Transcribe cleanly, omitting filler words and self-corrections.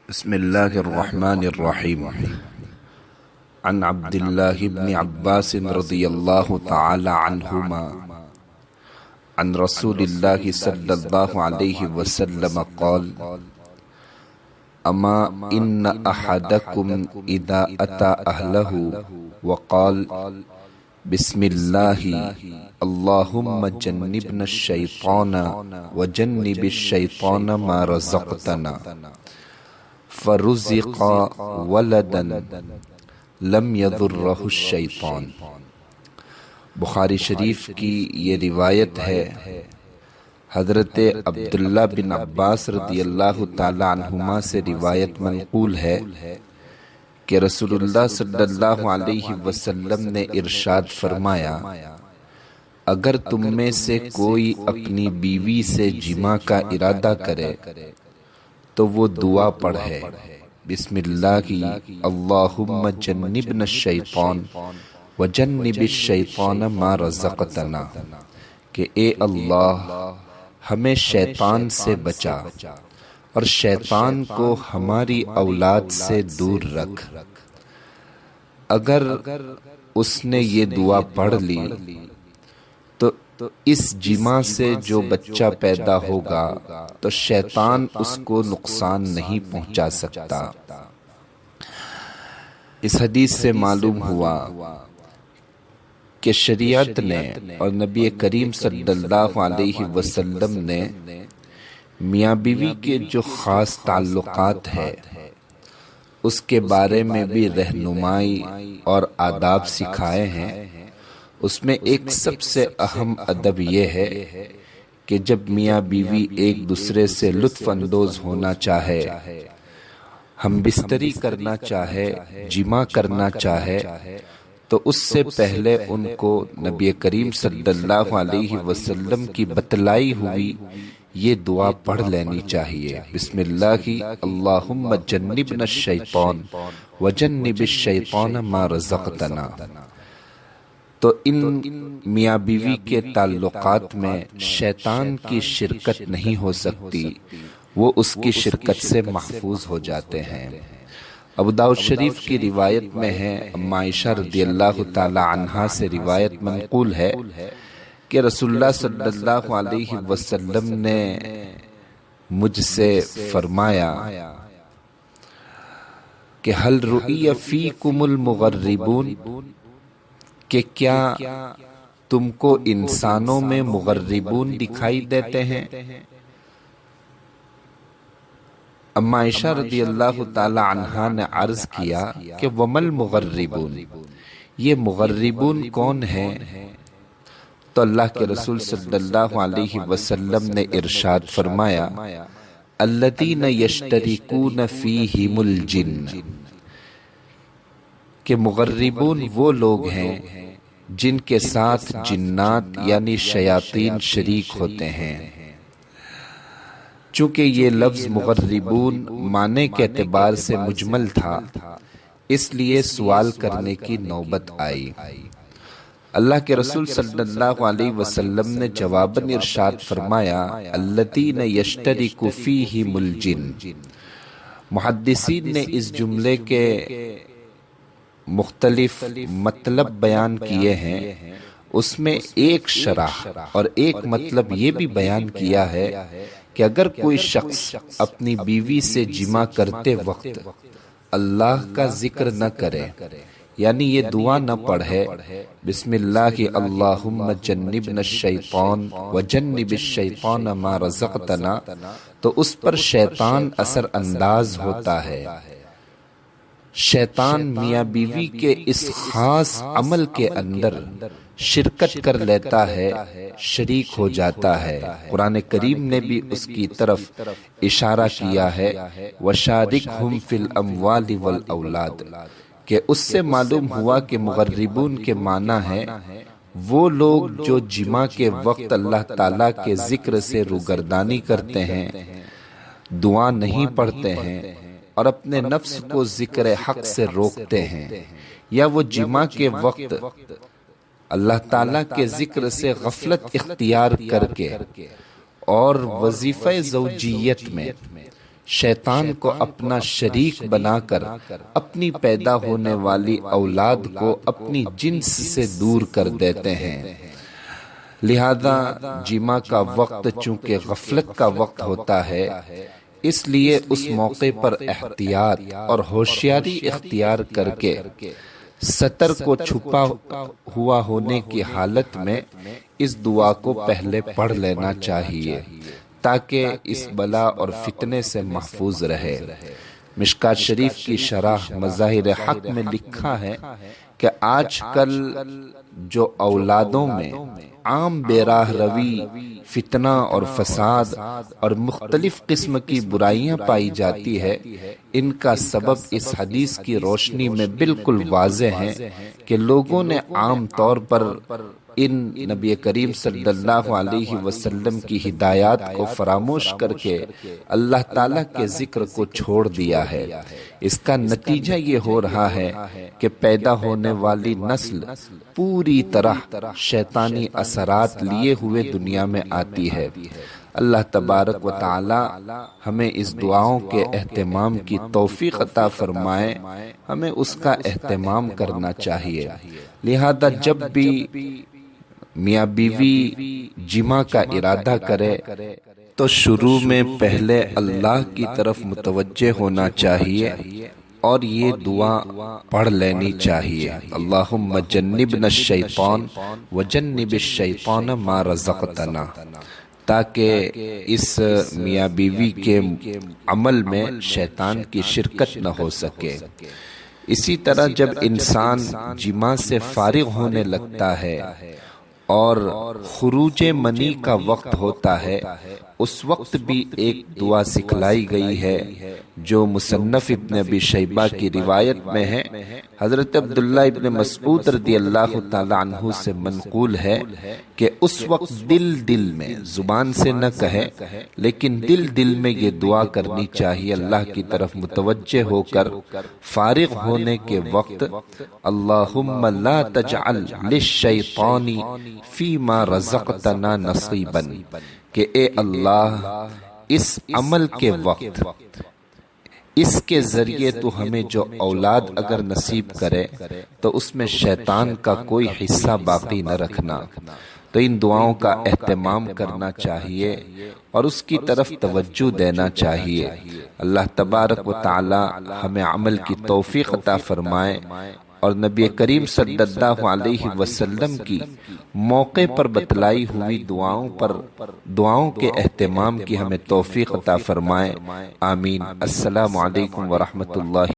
بسم الله الرحمن الرحيم. عن عبد الله بن عباس رضي الله تعالى عنهما عن رسول الله صلى الله عليه وسلم قال: أما إن أحدكم إذا أتى أهله وقال: بسم الله اللهم جنبنا الشيطان وجنب الشيطان ما رزقتنا فرزق ولدا لم يضره الشیطان۔ بخاری شریف کی یہ روایت ہے، حضرت عبداللہ بن عباس رضی اللہ تعالی عنہما سے روایت منقول ہے کہ رسول اللہ صلی اللہ علیہ وسلم نے ارشاد فرمایا: اگر تم میں سے کوئی اپنی بیوی سے جماع کا ارادہ کرے تو وہ دعا پڑھے: بسم اللہ اللہم جنبنا الشیطان وجنب الشیطان ما رزقتنا، کہ اے اللہ ہمیں شیطان سے بچا اور شیطان کو ہماری اولاد سے دور رکھ۔ اگر اس نے یہ دعا پڑھ لی تو اس جماع سے جو بچہ پیدا ہوگا تو شیطان اس کو نقصان نہیں پہنچا سکتا۔ اس حدیث سے معلوم ہوا کہ شریعت نے اور نبی کریم صلی اللہ علیہ وسلم نے میاں بیوی کے جو خاص تعلقات ہے اس کے بارے میں بھی رہنمائی اور آداب سکھائے ہیں۔ اس میں ایک سب سے اہم ادب یہ ہے کہ جب میاں بیوی ایک دوسرے سے لطف اندوز ہونا چاہے، ہم بستری کرنا چاہے، جماع کرنا چاہے، تو اس سے پہلے ان کو نبی کریم صلی اللہ علیہ وسلم کی بتلائی ہوئی یہ دعا پڑھ لینی چاہیے: بسم اللہ اللہم جنبنا الشیطان وجنب الشیطان ما رزقتنا۔ تو ان میاں بیوی کے تعلقات میں شیطان کی شرکت نہیں ہو سکتی، وہ اس کی شرکت سے محفوظ ہو جاتے ہیں۔ ابو داؤد شریف کی روایت میں ہے، اما عائشہ رضی اللہ تعالی عنہا سے روایت منقول ہے کہ رسول اللہ صلی اللہ علیہ وسلم نے مجھ سے فرمایا کہ هل رؤی فیکم المغربون، کہ کیا تم کو انسانوں میں مغربون دکھائی دیتے ہیں؟ اما عائشہ رضی اللہ تعالی عنہا نے عرض کیا کہ ومل مغربون، یہ مغربون کون ہیں؟ تو اللہ کے رسول صلی اللہ علیہ وسلم نے ارشاد فرمایا: الذین یشترکون فیہم الجن، کہ مغربون وہ لوگ ہیں جن کے ساتھ جنات یعنی شیاطین شریک ہوتے ہیں۔ چونکہ یہ لفظ مغربون معنی کے اعتبار سے مجمل تھا، اس لیے سوال کرنے کی نوبت آئی۔ اللہ کے رسول صلی اللہ علیہ وسلم نے جواباً ارشاد فرمایا: الذین یشترک فیہم الجن۔ محدثین نے اس جملے کے مختلف مطلب بیان کیے ہیں، اس میں ایک شرح اور ایک مطلب یہ بھی بیان کیا ہے کہ اگر کوئی شخص اپنی بیوی سے جماع کرتے وقت اللہ کا ذکر نہ کرے، یعنی یہ دعا نہ پڑھے: بسم اللہ اللہم جنبنا الشیطان وجنب الشیطان ما رزقتنا، تو اس پر شیطان اثر انداز ہوتا ہے۔ شیطان میاں بیوی کے اس خاص عمل کے اندر شرکت کر لیتا ہے، شریک ہو جاتا ہے۔ قرآن کریم نے بھی اس کی طرف اشارہ کیا ہے: وَشَارِكْهُمْ فِي الْأَمْوَالِ وَالْأَوْلَادِ، کہ اس سے معلوم ہوا کہ مغربون کے معنی ہے وہ لوگ جو جماع کے وقت اللہ تعالیٰ کے ذکر سے روگردانی کرتے ہیں، دعا نہیں پڑھتے ہیں اور اپنے نفس کو ذکر حق سے روکتے ہیں، یا وہ جماع کے وقت اللہ تعالیٰ کے ذکر سے غفلت اختیار کر کے اور وظیفہ زوجیت میں شیطان کو اپنا شریک بنا کر اپنی پیدا ہونے والی اولاد کو اپنی جنس سے دور کر دیتے ہیں۔ لہذا جمعہ کا وقت چونکہ غفلت کا وقت ہوتا ہے، اس لیے اس موقع پر احتیاط اور ہوشیاری اختیار کر کے ستر کو چھپا ہوا ہونے کی حالت میں اس دعا کو پہلے پڑھ لینا چاہیے تاکہ اس بلا اور فتنے سے محفوظ رہے۔ مشکات شریف کی شرح مظاہر حق میں لکھا ہے کہ آج کل جو اولادوں میں عام بے راہ روی، فتنہ اور فساد اور مختلف قسم کی برائیاں پائی جاتی ہے، ان کا سبب اس حدیث کی روشنی میں بالکل واضح ہے کہ لوگوں نے عام طور پر ان نبی کریم صلی اللہ علیہ وسلم کی ہدایات کو فراموش کر کے اللہ تعالیٰ کے ذکر کو چھوڑ دیا ہے۔ اس کا نتیجہ یہ ہو رہا ہے کہ پیدا ہونے والی نسل پوری طرح شیطانی اثرات لیے ہوئے دنیا میں آتی ہے۔ اللہ تبارک و تعالی ہمیں اس دعاؤں کے اہتمام کی توفیق عطا فرمائے، ہمیں اس کا اہتمام کرنا چاہیے۔ لہذا جب بھی میاں بیوی جمعہ کا ارادہ کرے تو شروع میں پہلے اللہ کی طرف متوجہ ہونا چاہیے اور یہ دعا پڑھ لینی چاہیے، اللہم جنبنا الشیطان وجنب الشیطان ما رزقتنا، تاکہ اس میاں بیوی کے عمل میں شیطان کی شرکت نہ ہو سکے۔ اسی طرح جب انسان جماع سے فارغ ہونے لگتا ہے اور خروج منی کا وقت ہوتا ہے، اس وقت بھی ایک دعا سکھلائی گئی ہے جو مصنف ابن ابی شیبہ کی روایت میں ہے، حضرت عبداللہ ابن مسعود رضی اللہ تعالی عنہ سے منقول ہے کہ اس وقت دل میں، زبان سے نہ کہے لیکن دل میں یہ دعا کرنی چاہیے اللہ کی طرف متوجہ ہو کر فارغ ہونے کے وقت، اللہم لا تجعل للشیطان فیما رزقتنا نصیبا، کہ اے اللہ اس عمل کے وقت، اس کے ذریعے تو ہمیں جو اولاد اگر نصیب کرے تو اس میں شیطان کا کوئی حصہ باقی نہ رکھنا۔ تو ان دعاؤں کا اہتمام کرنا چاہیے اور اس کی طرف توجہ دینا چاہیے۔ اللہ تبارک و تعالی ہمیں عمل کی توفیق عطا فرمائے اور نبی کریم صلی اللہ علیہ وسلم کی موقع پر بتلائی ہوئی دعاؤں کے اہتمام کی ہمیں توفیق عطا فرمائے، آمین۔ السلام علیکم ورحمۃ اللہ۔